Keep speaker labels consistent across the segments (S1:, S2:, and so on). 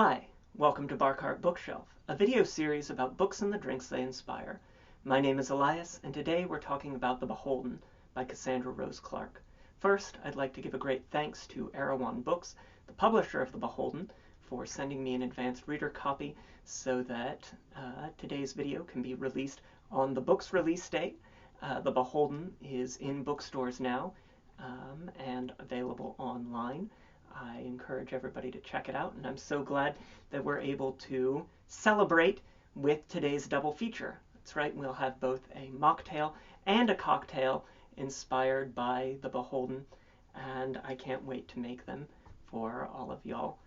S1: Hi, welcome to Bar Cart Bookshelf, a video series about books and the drinks they inspire. My name is Elias, and today we're talking about The Beholden by Cassandra Rose Clarke. First, I'd like to give a great thanks to Erewhon Books, the publisher of The Beholden, for sending me an advanced reader copy so that today's video can be released on the book's release date. The Beholden is in bookstores now and available online. I encourage everybody to check it out, and I'm so glad that we're able to celebrate with today's double feature. That's right, we'll have both a mocktail and a cocktail inspired by The Beholden, and I can't wait to make them for all of y'all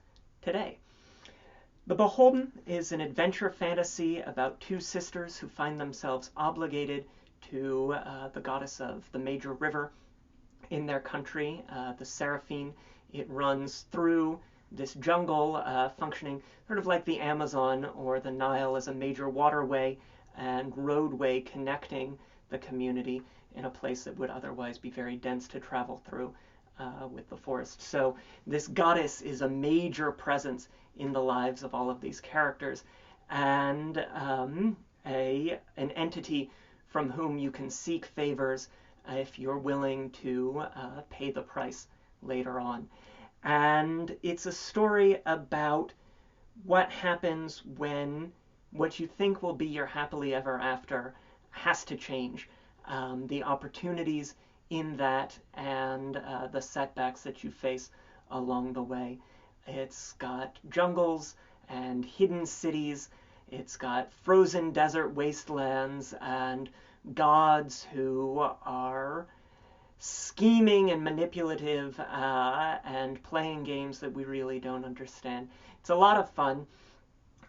S1: today. The Beholden is an adventure fantasy about two sisters who find themselves obligated to the goddess of the major river in their country, the Seraphine. It runs through this jungle, functioning sort of like the Amazon or the Nile as a major waterway and roadway connecting the community in a place that would otherwise be very dense to travel through with the forest. So this goddess is a major presence in the lives of all of these characters, and an entity from whom you can seek favors if you're willing to pay the price later on. And it's a story about what happens when what you think will be your happily ever after has to change. The opportunities in that and the setbacks that you face along the way. It's got jungles and hidden cities. It's got frozen desert wastelands and gods who are scheming and manipulative and playing games that we really don't understand. It's a lot of fun.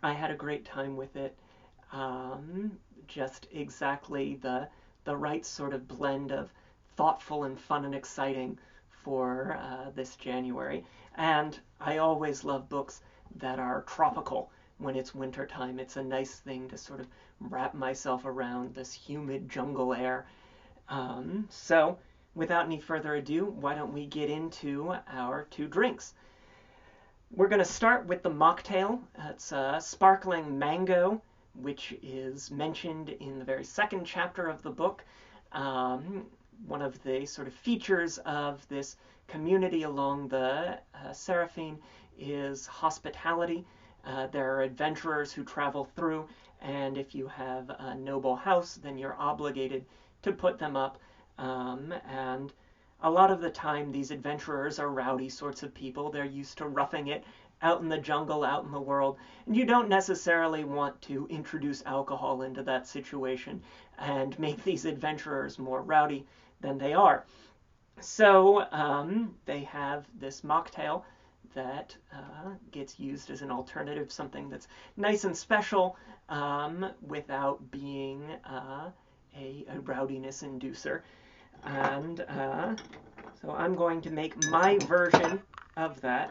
S1: I had a great time with it. Just exactly the right sort of blend of thoughtful and fun and exciting for this January. And I always love books that are tropical when it's winter time. It's a nice thing to sort of wrap myself around this humid jungle air. So without any further ado, why don't we get into our two drinks? We're going to start with the mocktail. It's a sparkling mango, which is mentioned in the very second chapter of the book. One of the sort of features of this community along the Seraphine is hospitality. There are adventurers who travel through, and if you have a noble house, then you're obligated to put them up. And a lot of the time, these adventurers are rowdy sorts of people. They're used to roughing it out in the jungle, out in the world, and you don't necessarily want to introduce alcohol into that situation and make these adventurers more rowdy than they are. So they have this mocktail that gets used as an alternative, something that's nice and special without being a rowdiness inducer. And so I'm going to make my version of that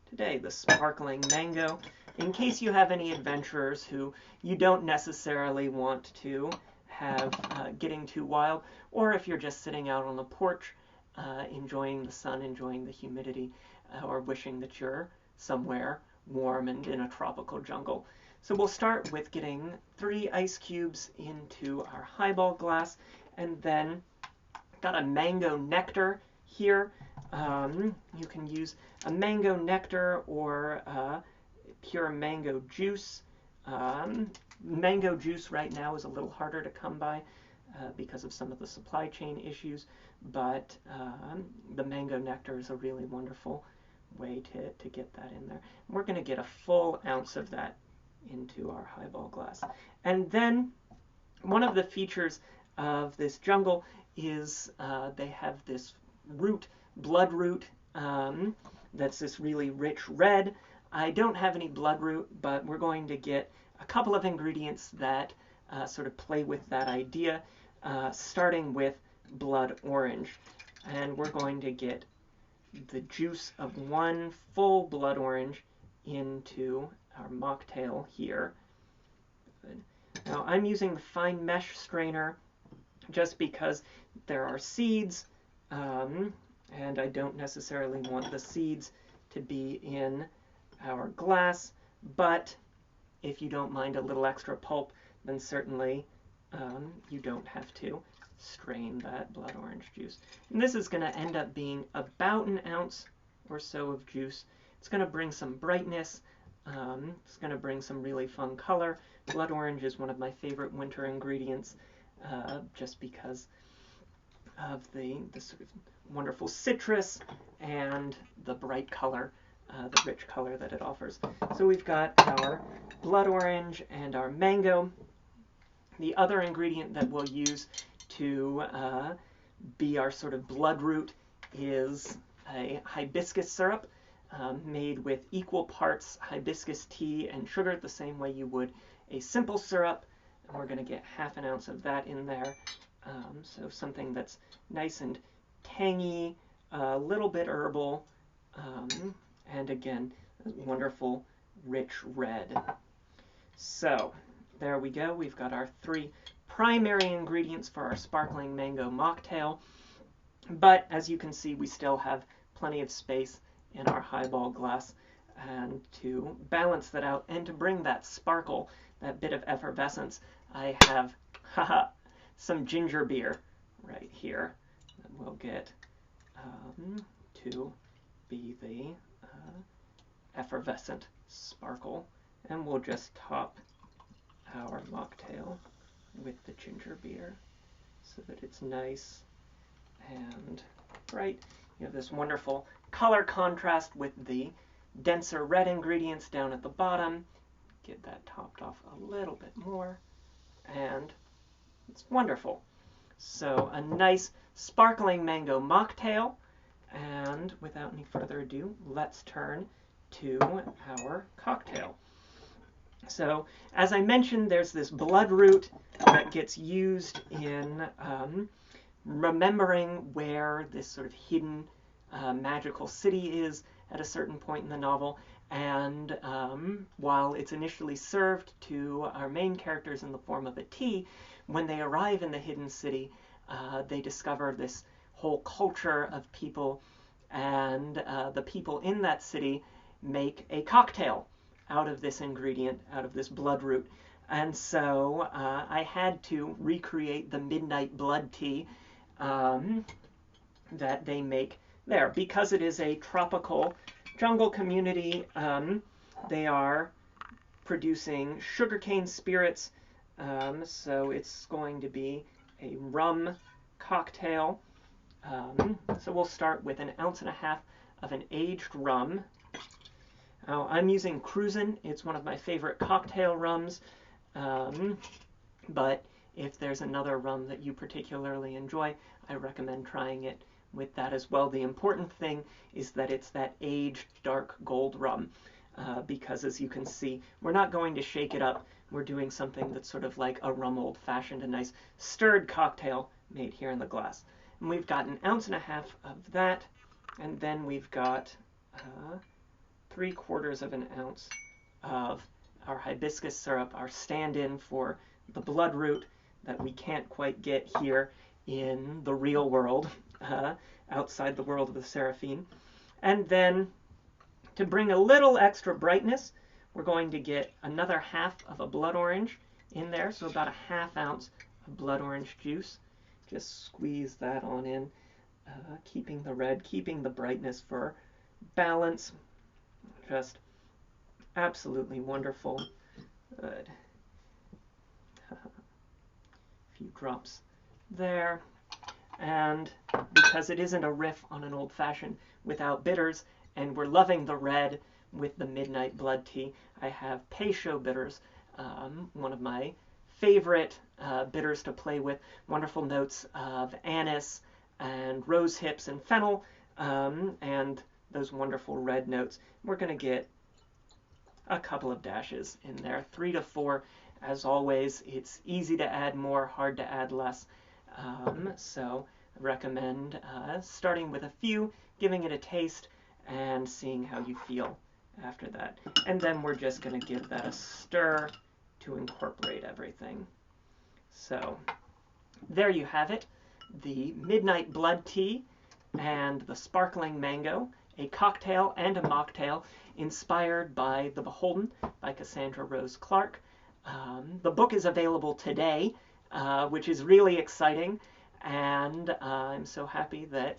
S1: today, the sparkling mango, in case you have any adventurers who you don't necessarily want to have getting too wild, or if you're just sitting out on the porch enjoying the sun, enjoying the humidity, or wishing that you're somewhere warm and in a tropical jungle. So we'll start with getting 3 ice cubes into our highball glass, and then got a mango nectar here. You can use a mango nectar or pure mango juice. Mango juice right now is a little harder to come by because of some of the supply chain issues, but the mango nectar is a really wonderful way to get that in there. We're going to get a full ounce of that into our highball glass. And then one of the features of this jungle is they have this root, bloodroot, that's this really rich red. I don't have any bloodroot, but we're going to get a couple of ingredients that sort of play with that idea, starting with blood orange. And we're going to get the juice of 1 full blood orange into our mocktail here. Good. Now I'm using the fine mesh strainer just because there are seeds, and I don't necessarily want the seeds to be in our glass, but if you don't mind a little extra pulp, then certainly you don't have to strain that blood orange juice. And this is going to end up being about an ounce or so of juice. It's going to bring some brightness. It's going to bring some really fun color. Blood orange is one of my favorite winter ingredients, just because of the sort of wonderful citrus and the bright color, the rich color that it offers. So we've got our blood orange and our mango. The other ingredient that we'll use to be our sort of blood root is a hibiscus syrup made with equal parts hibiscus tea and sugar, the same way you would a simple syrup. And we're going to get half an ounce of that in there. So something that's nice and tangy, a little bit herbal, and again, wonderful, rich red. So there we go. We've got our 3 primary ingredients for our sparkling mango mocktail. But as you can see, we still have plenty of space in our highball glass. And to balance that out and to bring that sparkle, that bit of effervescence, I have some ginger beer right here that we'll get to be the effervescent sparkle. And we'll just top our mocktail with the ginger beer so that it's nice and bright. You have this wonderful color contrast with the denser red ingredients down at the bottom. Get that topped off a little bit more, and it's wonderful. So a nice sparkling mango mocktail, and without any further ado, let's turn to our cocktail. So as I mentioned, there's this blood root that gets used in remembering where this sort of hidden magical city is at a certain point in the novel. And while it's initially served to our main characters in the form of a tea, when they arrive in the hidden city, they discover this whole culture of people, and the people in that city make a cocktail out of this ingredient, out of this blood root. And so I had to recreate the midnight blood tea that they make there. Because it is a tropical jungle community, they are producing sugarcane spirits, so it's going to be a rum cocktail. So we'll start with 1.5 ounces of an aged rum. Now, I'm using Cruisin'. It's one of my favorite cocktail rums, but if there's another rum that you particularly enjoy, I recommend trying it with that as well. The important thing is that it's that aged dark gold rum, because as you can see, we're not going to shake it up. We're doing something that's sort of like a rum old-fashioned, a nice stirred cocktail made here in the glass. And we've got 1.5 ounces of that, and then we've got 3/4 ounce of our hibiscus syrup, our stand-in for the blood root that we can't quite get here in the real world, outside the world of the Seraphine. And then to bring a little extra brightness, we're going to get another half of a blood orange in there, so about 1/2 ounce of blood orange juice. Just squeeze that on in, keeping the red, keeping the brightness for balance. Just absolutely wonderful. Good. A few drops there. And because it isn't a riff on an old-fashioned without bitters, and we're loving the red with the midnight blood tea, I have Peychaud bitters, one of my favorite bitters to play with. Wonderful notes of anise and rose hips and fennel, and those wonderful red notes. We're going to get a couple of dashes in there, 3 to 4. As always, it's easy to add more, hard to add less. So I recommend starting with a few, giving it a taste, and seeing how you feel after that. And then we're just going to give that a stir to incorporate everything. So there you have it, the midnight blood tea and the sparkling mango, a cocktail and a mocktail inspired by The Beholden by Cassandra Rose Clarke. The book is available today, which is really exciting, and I'm so happy that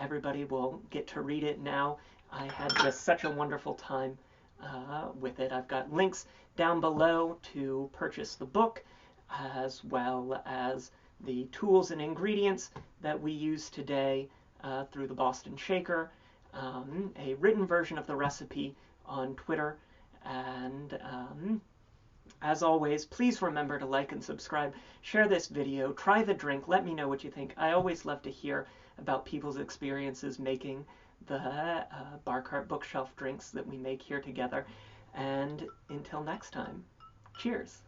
S1: everybody will get to read it now. I had just such a wonderful time with it. I've got links down below to purchase the book, as well as the tools and ingredients that we use today through the Boston Shaker, a written version of the recipe on Twitter, and as always, please remember to like and subscribe, share this video, try the drink, let me know what you think. I always love to hear about people's experiences making the Bar Cart Bookshelf drinks that we make here together. And until next time, cheers.